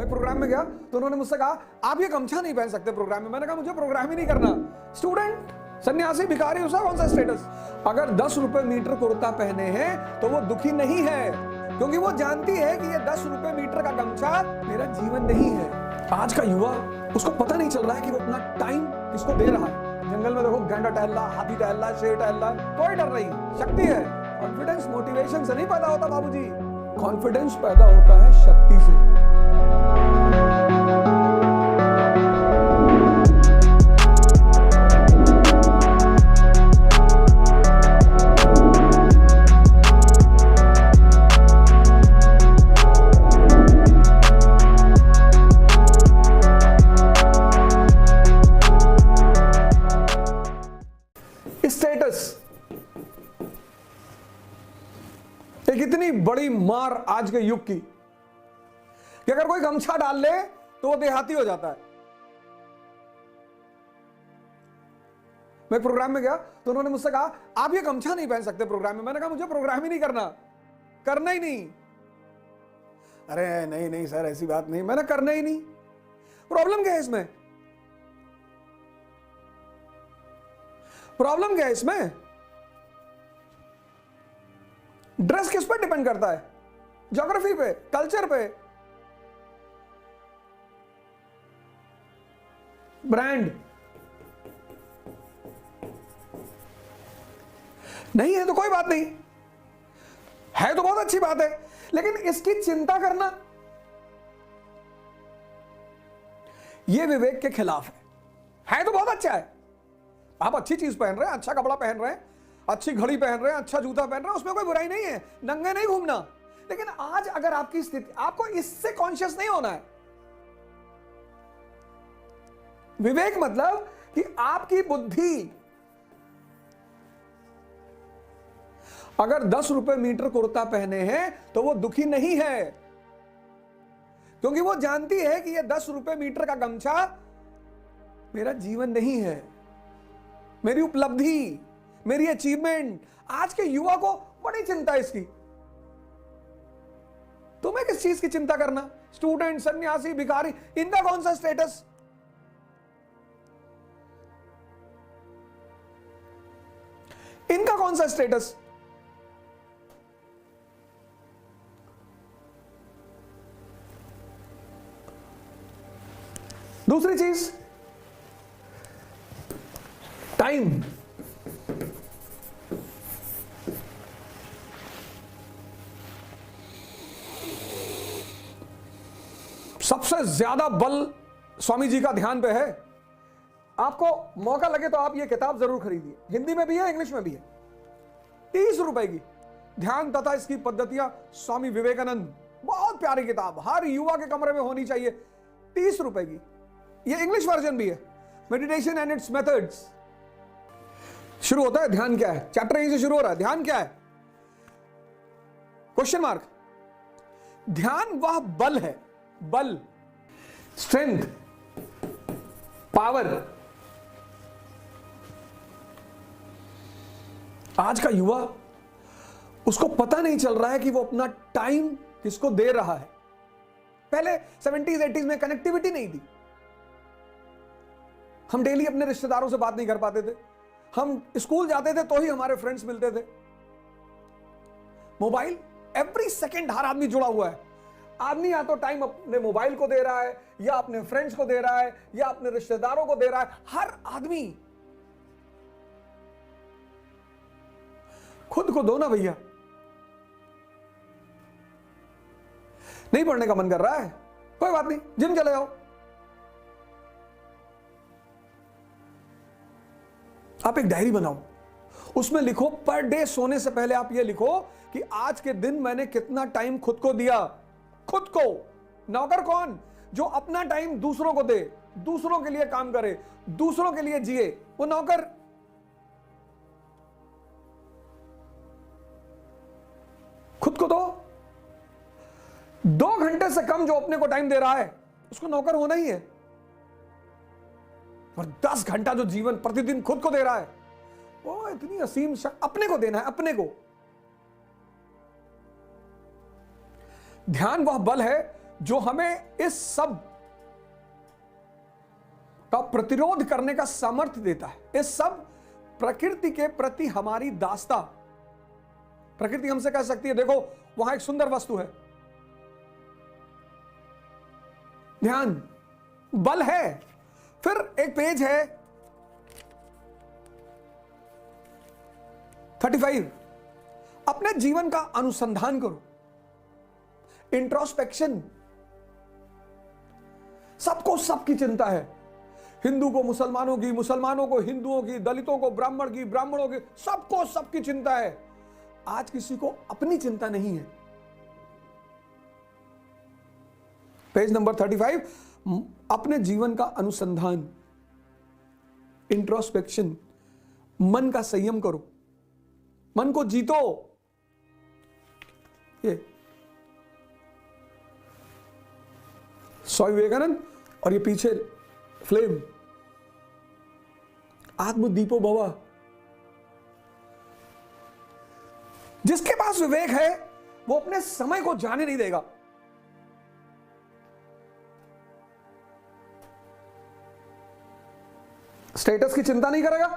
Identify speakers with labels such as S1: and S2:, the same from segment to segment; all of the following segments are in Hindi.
S1: मैं प्रोग्राम में गया तो उन्होंने मुझसे कहा आप ये गमछा नहीं पहन सकते प्रोग्राम में। मैंने कहा मुझे प्रोग्राम ही नहीं करना। स्टूडेंट, सन्यासी, भिखारी, उसका कौन सा स्टेटस? अगर 10 रुपए मीटर कुर्ता पहने हैं तो वो दुखी नहीं है, क्योंकि वो जानती है कि ये 10 रुपए मीटर का गमछा मेरा जीवन नहीं है। आज का युवा, उसको पता नहीं चल रहा है कि वो अपना टाइम किसको दे रहा है। जंगल में देखो, गैंडा टहल रहा, हाथी टहल रहा, शेर टहल रहा, कोई डर नहीं, शक्ति है। कॉन्फिडेंस मोटिवेशन से नहीं पैदा होता बाबूजी, कॉन्फिडेंस पैदा होता है शक्ति से। स्टेटस एक इतनी बड़ी मार आज के युग की कि अगर कोई गमछा डाल ले तो वो देहाती हो जाता है। मैं प्रोग्राम में गया तो उन्होंने मुझसे कहा आप ये गमछा नहीं पहन सकते प्रोग्राम में। मैंने कहा मुझे प्रोग्राम ही नहीं करना, करना ही नहीं। अरे नहीं नहीं सर, ऐसी बात नहीं, मैंने करना ही नहीं। प्रॉब्लम क्या है इसमें? प्रॉब्लम क्या है इसमें? ड्रेस किस पर डिपेंड करता है? ज्योग्राफी पे, कल्चर पे, ब्रांड। नहीं है तो कोई बात नहीं, है तो बहुत अच्छी बात है, लेकिन इसकी चिंता करना यह विवेक के खिलाफ है तो बहुत अच्छा है। आप अच्छी चीज पहन रहे हैं, अच्छा कपड़ा पहन रहे हैं, अच्छी घड़ी पहन रहे हैं, अच्छा जूता पहन रहे हैं, उसमें कोई बुराई नहीं है, नंगे नहीं घूमना। लेकिन आज अगर आपकी स्थिति, आपको इससे कॉन्शियस नहीं होना है। विवेक मतलब कि आपकी बुद्धि अगर 10 रुपए मीटर कुर्ता पहने हैं तो वो दुखी नहीं है, क्योंकि वो जानती है कि ये 10 रुपए मीटर का गमछा मेरा जीवन नहीं है, मेरी उपलब्धि, मेरी अचीवमेंट। आज के युवा को बड़ी चिंता है इसकी। तुम्हें किस चीज की चिंता करना? स्टूडेंट, सन्यासी, भिखारी, इनका कौन सा स्टेटस? इनका कौन सा स्टेटस? दूसरी चीज, टाइम। सबसे ज्यादा बल स्वामी जी का ध्यान पे है। आपको मौका लगे तो आप ये किताब जरूर खरीदिए, हिंदी में भी है, इंग्लिश में भी है, 30 रुपए की, ध्यान तथा इसकी पद्धतियां, स्वामी विवेकानंद। बहुत प्यारी किताब, हर युवा के कमरे में होनी चाहिए, 30 रुपए की। ये इंग्लिश वर्जन भी है, मेडिटेशन एंड इट्स मेथड्स। शुरू होता है ध्यान क्या है, चैप्टर यहीं से शुरू हो रहा है। ध्यान क्या है? Question mark. ध्यान वह बल है, बल, स्ट्रेंथ, पावर। आज का युवा, उसको पता नहीं चल रहा है कि वो अपना टाइम किसको दे रहा है। पहले 70s 80s में कनेक्टिविटी नहीं थी, हम डेली अपने रिश्तेदारों से बात नहीं कर पाते थे, हम स्कूल जाते थे तो ही हमारे फ्रेंड्स मिलते थे। मोबाइल, एवरी सेकेंड हर आदमी जुड़ा हुआ है। आदमी या तो टाइम अपने मोबाइल को दे रहा है, या अपने फ्रेंड्स को दे रहा है, या अपने रिश्तेदारों को दे रहा है। हर आदमी। खुद को दो ना भैया। नहीं पढ़ने का मन कर रहा है, कोई बात नहीं, जिम चले जाओ। आप एक डायरी बनाओ, उसमें लिखो, पर डे सोने से पहले आप ये लिखो कि आज के दिन मैंने कितना टाइम खुद को दिया। खुद को। नौकर कौन? जो अपना टाइम दूसरों को दे, दूसरों के लिए काम करे, दूसरों के लिए जिए, वो नौकर। खुद को दो। 2 घंटे से कम जो अपने को टाइम दे रहा है उसको नौकर होना ही है। और 10 घंटा जो जीवन प्रतिदिन खुद को दे रहा है, वो इतनी असीम अपने को देना है, अपने को। ध्यान वह बल है जो हमें इस सब का प्रतिरोध करने का सामर्थ्य देता है। इस सब प्रकृति के प्रति हमारी दास्ता, प्रकृति हमसे कह सकती है देखो वहां एक सुंदर वस्तु है, ध्यान, बल है। फिर एक पेज है 35, अपने जीवन का अनुसंधान करो, इंट्रोस्पेक्शन। सबको सबकी चिंता है, हिंदू को मुसलमानों की, मुसलमानों को हिंदुओं की, दलितों को ब्राह्मण की, ब्राह्मणों की, सबको सबकी चिंता है। आज किसी को अपनी चिंता नहीं है। पेज नंबर 35, अपने जीवन का अनुसंधान, इंट्रोस्पेक्शन। मन का संयम करो, मन को जीतो। ये स्वामी विवेकानंद और ये पीछे फ्लेम, आत्मदीपो भव। जिसके पास विवेक है वो अपने समय को जाने नहीं देगा। स्टेटस की चिंता नहीं करेगा।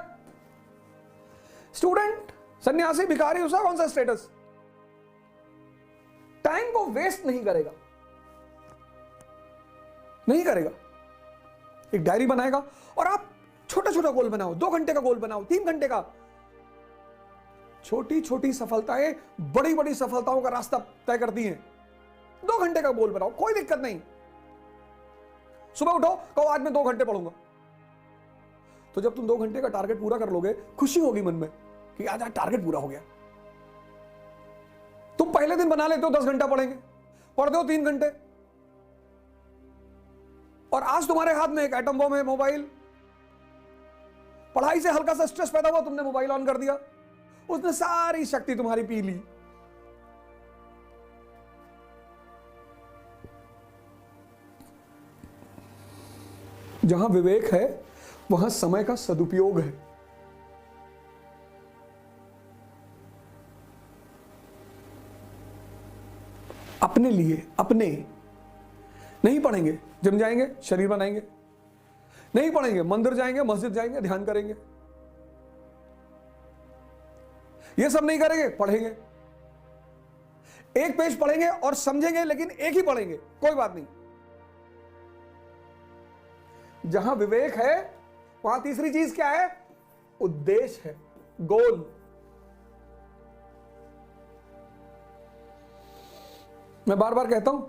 S1: स्टूडेंट, सन्यासी, भिखारी, उसका कौन सा स्टेटस? टाइम को वेस्ट नहीं करेगा, नहीं करेगा। एक डायरी बनाएगा और आप छोटा छोटा गोल बनाओ, 2 घंटे का गोल बनाओ, 3 घंटे का। छोटी छोटी सफलताएं बड़ी बड़ी सफलताओं का रास्ता तय करती हैं। 2 घंटे का गोल बनाओ, कोई दिक्कत नहीं। सुबह उठो, कहो आज मैं 2 घंटे पढ़ूंगा। तो जब तुम 2 घंटे का टारगेट पूरा कर लोगे, खुशी होगी मन में कि आज टारगेट पूरा हो गया। तुम पहले दिन बना लेते हो 10 घंटा पढ़ेंगे, पढ़ते हो 3 घंटे, और आज तुम्हारे हाथ में एक एटम बम है, मोबाइल। पढ़ाई से हल्का सा स्ट्रेस पैदा हुआ, तुमने मोबाइल ऑन कर दिया, उसने सारी शक्ति तुम्हारी पी ली। जहां विवेक है वहां समय का सदुपयोग है। अपने लिए, अपने नहीं पढ़ेंगे, जिम जाएंगे, शरीर बनाएंगे। नहीं पढ़ेंगे, मंदिर जाएंगे, मस्जिद जाएंगे, ध्यान करेंगे। ये सब नहीं करेंगे, पढ़ेंगे। एक पेज पढ़ेंगे और समझेंगे, लेकिन एक ही पढ़ेंगे, कोई बात नहीं। जहां विवेक है वहां तीसरी चीज क्या है? उद्देश्य है, गोल। मैं बार बार कहता हूं,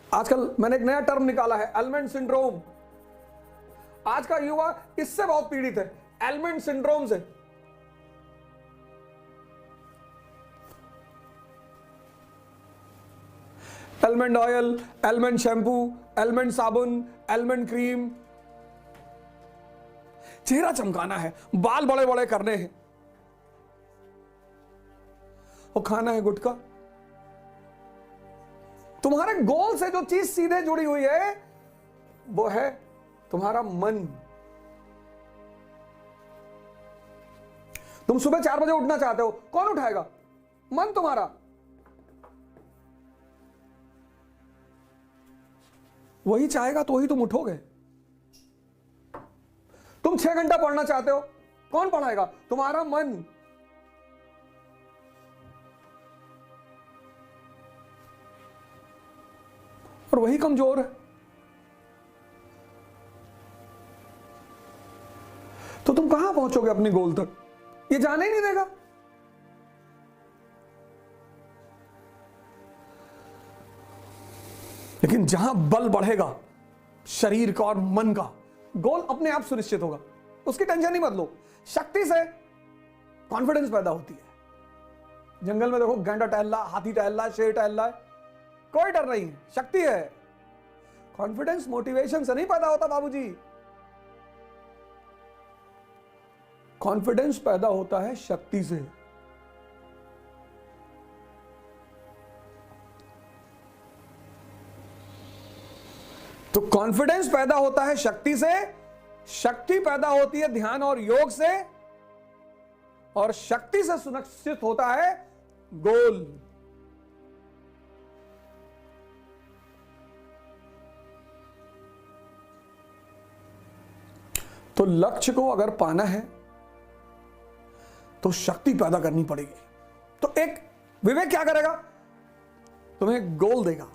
S1: आजकल मैंने एक नया टर्म निकाला है, एलिमेंट सिंड्रोम। आज का युवा इससे बहुत पीड़ित है, एलिमेंट सिंड्रोम से। Almond oil, almond shampoo, almond साबुन, एलमंड क्रीम। चेहरा चमकाना है, बाल बड़े बड़े करने हैं, और खाना है गुटखा। तुम्हारे गोल से जो चीज सीधे जुड़ी हुई है वो है तुम्हारा मन। तुम सुबह 4 बजे उठना चाहते हो, कौन उठाएगा? मन तुम्हारा। वही चाहेगा तो ही तुम उठोगे। तुम 6 घंटा पढ़ना चाहते हो, कौन पढ़ाएगा? तुम्हारा मन। और वही कमजोर है। तो तुम कहां पहुंचोगे अपने गोल तक? ये जाने ही नहीं देगा। लेकिन जहां बल बढ़ेगा शरीर का और मन का, गोल अपने आप सुनिश्चित होगा, उसकी टेंशन नहीं मत लो। शक्ति से कॉन्फिडेंस पैदा होती है। जंगल में देखो, गैंडा टहल रहा, हाथी टहल रहा, शेर टहल रहा है, कोई डर नहीं है, शक्ति है। कॉन्फिडेंस मोटिवेशन से नहीं पैदा होता बाबूजी। कॉन्फिडेंस पैदा होता है शक्ति से। तो कॉन्फिडेंस पैदा होता है शक्ति से, शक्ति पैदा होती है ध्यान और योग से, और शक्ति से सुनिश्चित होता है गोल। तो लक्ष्य को अगर पाना है तो शक्ति पैदा करनी पड़ेगी। तो एक विवेक क्या करेगा, तुम्हें गोल देगा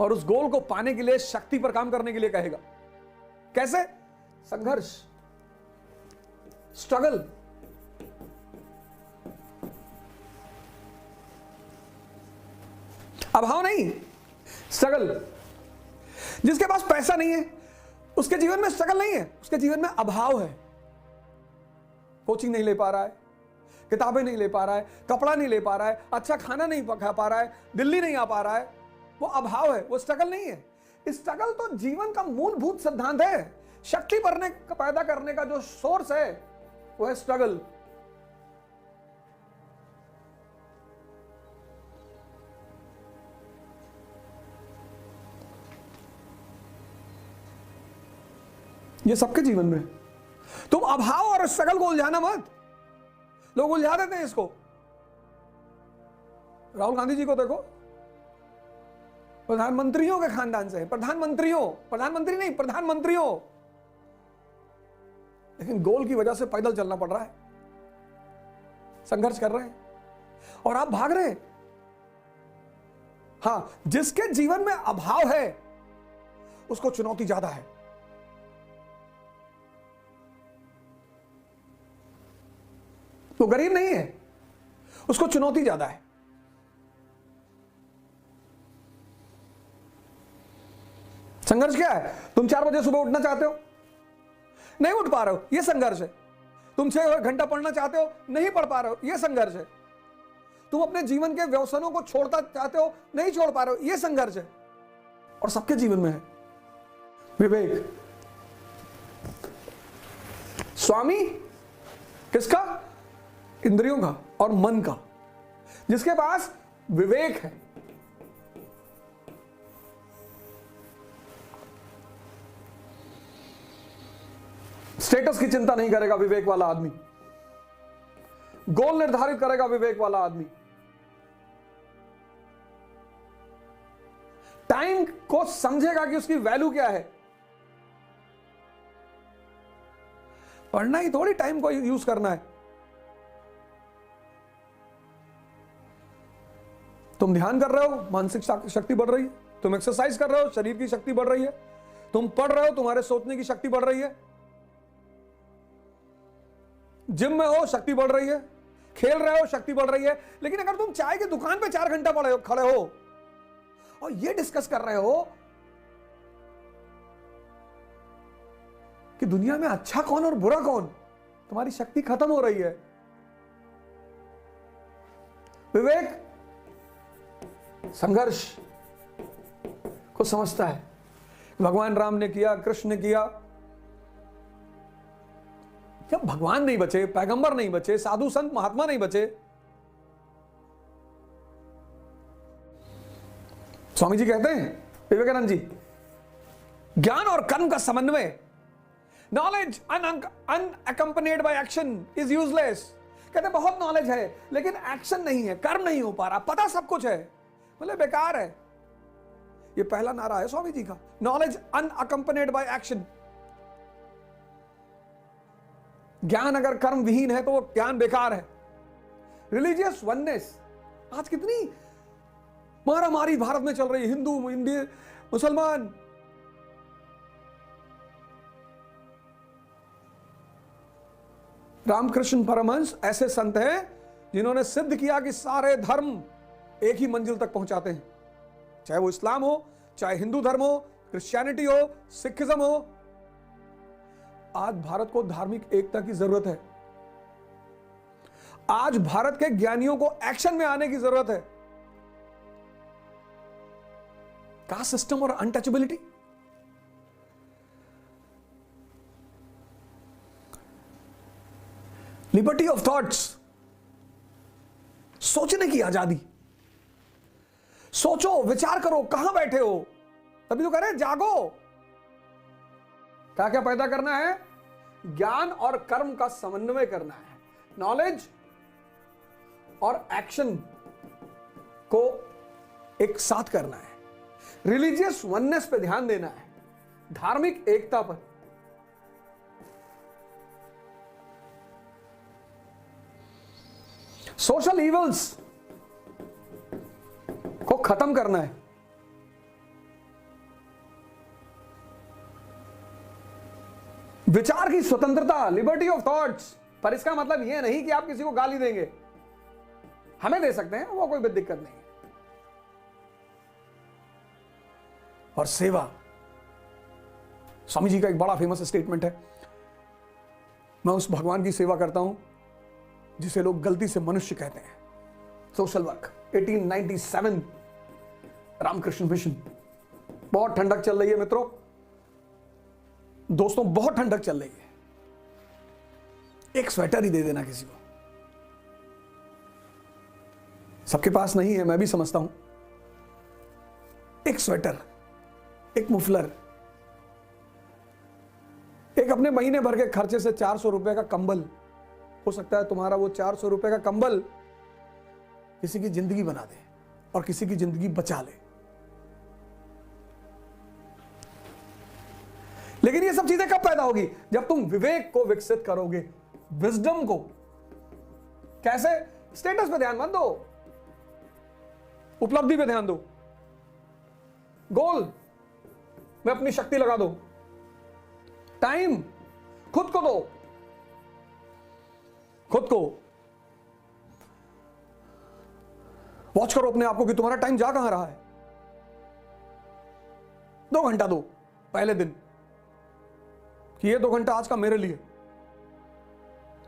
S1: और उस गोल को पाने के लिए शक्ति पर काम करने के लिए कहेगा। कैसे? संघर्ष, स्ट्रगल। अभाव नहीं, स्ट्रगल। जिसके पास पैसा नहीं है उसके जीवन में स्ट्रगल नहीं है, उसके जीवन में अभाव है। कोचिंग नहीं ले पा रहा है, किताबें नहीं ले पा रहा है, कपड़ा नहीं ले पा रहा है, अच्छा खाना नहीं खा पा रहा है, दिल्ली नहीं आ पा रहा है, वो अभाव है, वो स्ट्रगल नहीं है। स्ट्रगल तो जीवन का मूलभूत सिद्धांत है। शक्ति पैदा करने का जो सोर्स है वो है स्ट्रगल। ये सबके जीवन में। तुम अभाव और स्ट्रगल को उलझाना मत। लोग उलझा देते हैं इसको। राहुल गांधी जी को देखो, प्रधानमंत्रियों के खानदान से, प्रधानमंत्री नहीं, प्रधानमंत्रियों, लेकिन गोल की वजह से पैदल चलना पड़ रहा है, संघर्ष कर रहे हैं और आप भाग रहे हैं। हां, जिसके जीवन में अभाव है उसको चुनौती ज्यादा है। तो गरीब नहीं है, उसको चुनौती ज्यादा है। संघर्ष क्या है? तुम 4 बजे सुबह उठना चाहते हो, नहीं उठ पा रहे हो, यह संघर्ष है। तुम 6 घंटा पढ़ना चाहते हो, नहीं पढ़ पा रहे हो, यह संघर्ष है। तुम अपने जीवन के व्यसनों को छोड़ना चाहते हो, नहीं छोड़ पा रहे हो, यह संघर्ष है। और सबके जीवन में है विवेक। स्वामी किसका? इंद्रियों का और मन का। जिसके पास विवेक है, स्टेटस की चिंता नहीं करेगा विवेक वाला आदमी। गोल निर्धारित करेगा विवेक वाला आदमी। टाइम को समझेगा कि उसकी वैल्यू क्या है। पढ़ना ही थोड़ी टाइम को यूज करना है। तुम ध्यान कर रहे हो, मानसिक शक्ति बढ़ रही है। तुम एक्सरसाइज कर रहे हो, शरीर की शक्ति बढ़ रही है। तुम पढ़ रहे हो, तुम्हारे सोचने की शक्ति बढ़ रही है। जिम में हो, शक्ति बढ़ रही है। खेल रहे हो, शक्ति बढ़ रही है। लेकिन अगर तुम चाय की दुकान पे 4 घंटा खड़े हो और ये डिस्कस कर रहे हो कि दुनिया में अच्छा कौन और बुरा कौन, तुम्हारी शक्ति खत्म हो रही है। विवेक संघर्ष को समझता है। भगवान राम ने किया, कृष्ण ने किया। जब भगवान नहीं बचे, पैगंबर नहीं बचे, साधु संत महात्मा नहीं बचे, स्वामी जी कहते हैं, विवेकानंद जी, ज्ञान और कर्म का समन्वय, knowledge unaccompanied by action is useless. कहते बहुत नॉलेज है लेकिन एक्शन नहीं है, कर्म नहीं हो पा रहा, पता सब कुछ है, बोले बेकार है। ये पहला नारा है स्वामी जी का, नॉलेज अनअकम्पनीड बाय एक्शन। ज्ञान अगर कर्म विहीन है तो वो ज्ञान बेकार है। रिलीजियस वननेस, आज कितनी मारामारी भारत में चल रही है, हिंदू, इंडियन, मुसलमान। रामकृष्ण परमहंस ऐसे संत हैं जिन्होंने सिद्ध किया कि सारे धर्म एक ही मंजिल तक पहुंचाते हैं, चाहे वो इस्लाम हो, चाहे हिंदू धर्म हो, क्रिश्चियनिटी हो, सिखिज्म हो। आज भारत को धार्मिक एकता की जरूरत है। आज भारत के ज्ञानियों को एक्शन में आने की जरूरत है। कास्ट सिस्टम और अनटचेबिलिटी, लिबर्टी ऑफ थॉट्स, सोचने की आजादी। सोचो, विचार करो, कहां बैठे हो, तभी तो कह रहे हैं जागो। क्या क्या पैदा करना है? ज्ञान और कर्म का समन्वय करना है, नॉलेज और एक्शन को एक साथ करना है, रिलीजियस वननेस पे ध्यान देना है, धार्मिक एकता पर। सोशल इवल्स को खत्म करना है। विचार की स्वतंत्रता, लिबर्टी ऑफ थॉट्स, पर इसका मतलब यह नहीं कि आप किसी को गाली देंगे। हमें दे सकते हैं, वो कोई भी दिक्कत नहीं। और सेवा, स्वामी जी का एक बड़ा फेमस स्टेटमेंट है, मैं उस भगवान की सेवा करता हूं जिसे लोग गलती से मनुष्य कहते हैं। Social work 1897, Ramakrishna Mission. बहुत ठंडक चल रही है मित्रों, दोस्तों, बहुत ठंडक चल रही है। एक स्वेटर ही दे देना किसी को। सबके पास नहीं है, मैं भी समझता हूं। एक स्वेटर, एक मुफलर, एक अपने महीने भर के खर्चे से 400 रुपए का कंबल। हो सकता है तुम्हारा वो 400 रुपए का कंबल किसी की जिंदगी बना दे और किसी की जिंदगी बचा ले। लेकिन ये सब चीजें कब पैदा होगी? जब तुम विवेक को विकसित करोगे, विजडम को। कैसे? स्टेटस पे ध्यान मत दो, उपलब्धि पे ध्यान दो, गोल में अपनी शक्ति लगा दो, टाइम खुद को दो, खुद को वॉच करो अपने आप को कि तुम्हारा टाइम जा कहां रहा है। 2 घंटा दो पहले दिन कि ये 2 घंटा आज का मेरे लिए,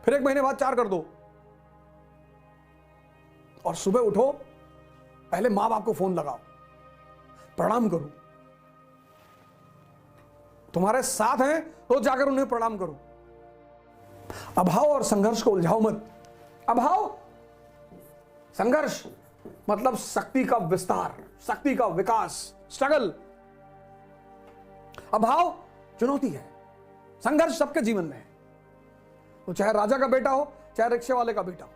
S1: फिर 1 महीने बाद 4 कर दो। और सुबह उठो, पहले मां बाप को फोन लगाओ, प्रणाम करो। तुम्हारे साथ हैं तो जाकर उन्हें प्रणाम करो। अभाव और संघर्ष को उलझाओ मत। अभाव, संघर्ष मतलब शक्ति का विस्तार, शक्ति का विकास, स्ट्रगल। अभाव चुनौती है, संघर्ष सबके जीवन में है। तो चाहे राजा का बेटा हो, चाहे रिक्शे वाले का बेटा हो।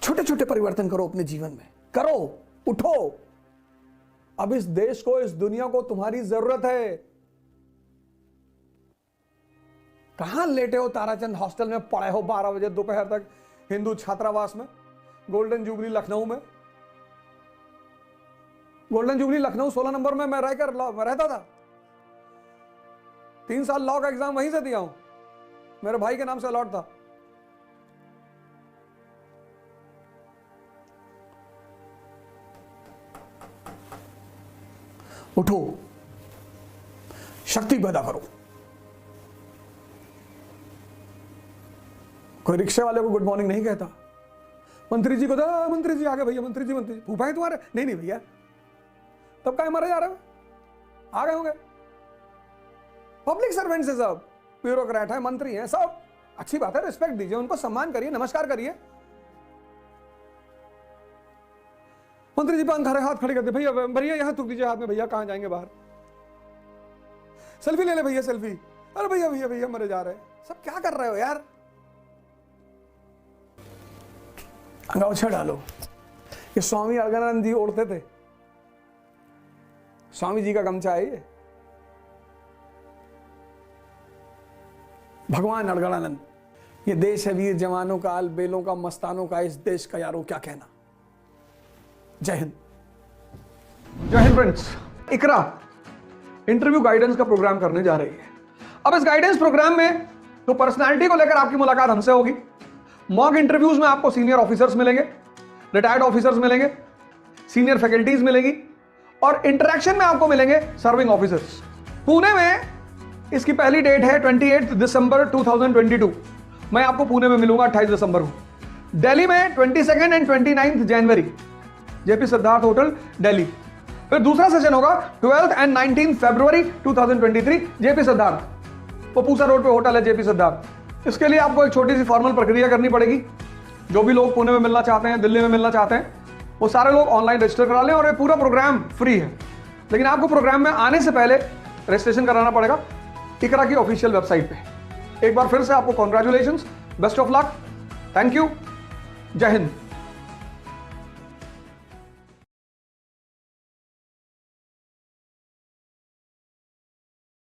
S1: छोटे छोटे परिवर्तन करो अपने जीवन में, करो, उठो। अब इस देश को, इस दुनिया को तुम्हारी जरूरत है। कहां लेटे हो ताराचंद हॉस्टल में, पड़े हो 12 बजे दोपहर तक हिंदू छात्रावास में, गोल्डन जुबली लखनऊ में। गोल्डन जुबली लखनऊ 16 नंबर में मैं रहता था। 3 साल लॉ का एग्जाम वहीं से दिया हूं, मेरे भाई के नाम से अलॉट था। उठो, शक्ति पैदा करो। कोई रिक्शे वाले को गुड मॉर्निंग नहीं कहता। मंत्री जी को तो मंत्री जी आ गए भैया, मंत्री जी फूफा है तुम्हारे? नहीं नहीं भैया, तब क्या मरे जा रहे हो? आ गए होंगे। पब्लिक सर्वेंट से सब, ब्यूरोक्रेट है, मंत्री है, सब अच्छी बात है, रिस्पेक्ट दीजिए, उनको सम्मान करिए, नमस्कार करिए। मंत्री जी पंखा हाथ खड़े करते, भैया भैया यहां थूक दीजिए हाथ में, भैया कहां जाएंगे बाहर, सेल्फी ले ले भैया सेल्फी। अरे भैया भैया भैया मरे जा रहे हैं। सब क्या कर रहे हो यार? अंगोछा डालो। ये स्वामी अड़गड़ानंद जी ओढ़ते थे, स्वामी जी का गमछा है ये। भगवान अड़गड़ानंद, ये देश है वीर जवानों का, आल बेलों का, मस्तानों का, इस देश का यारों क्या कहना। जय हिंद। जय हिंद फ्रेंड्स। इकरा इंटरव्यू गाइडेंस का प्रोग्राम करने जा रही है। अब इस गाइडेंस प्रोग्राम में तो पर्सनालिटी को लेकर आपकी मुलाकात हमसे होगी। मॉक इंटरव्यूज में आपको सीनियर ऑफिसर्स मिलेंगे, रिटायर्ड ऑफिसर्स मिलेंगे, सीनियर फैकल्टीज मिलेगी, और इंटरेक्शन में आपको मिलेंगे सर्विंग ऑफिसर्स। पुणे में इसकी पहली डेट है 28 दिसंबर 2022। मैं आपको पुणे में मिलूंगा 28 दिसंबर को। दिल्ली में 22 and 29 January, JP Siddharth hotel Delhi. फिर दूसरा सेशन होगा 12 एंड 19 फरवरी 2023, जेपी सिद्धार्थ, वो पूसा रोड पे होटल है जेपी सिद्धार्थ। इसके लिए आपको एक छोटी सी फॉर्मल प्रक्रिया करनी पड़ेगी। जो भी लोग पुणे में मिलना चाहते हैं, दिल्ली में मिलना चाहते हैं, वो सारे लोग ऑनलाइन रजिस्टर करा लें, और ये पूरा प्रोग्राम फ्री है। लेकिन आपको प्रोग्राम में आने से पहले रजिस्ट्रेशन कराना पड़ेगा इकरा की ऑफिशियल वेबसाइट पे। एक बार फिर से आपको congratulations, best of luck, thank you, जय हिंद।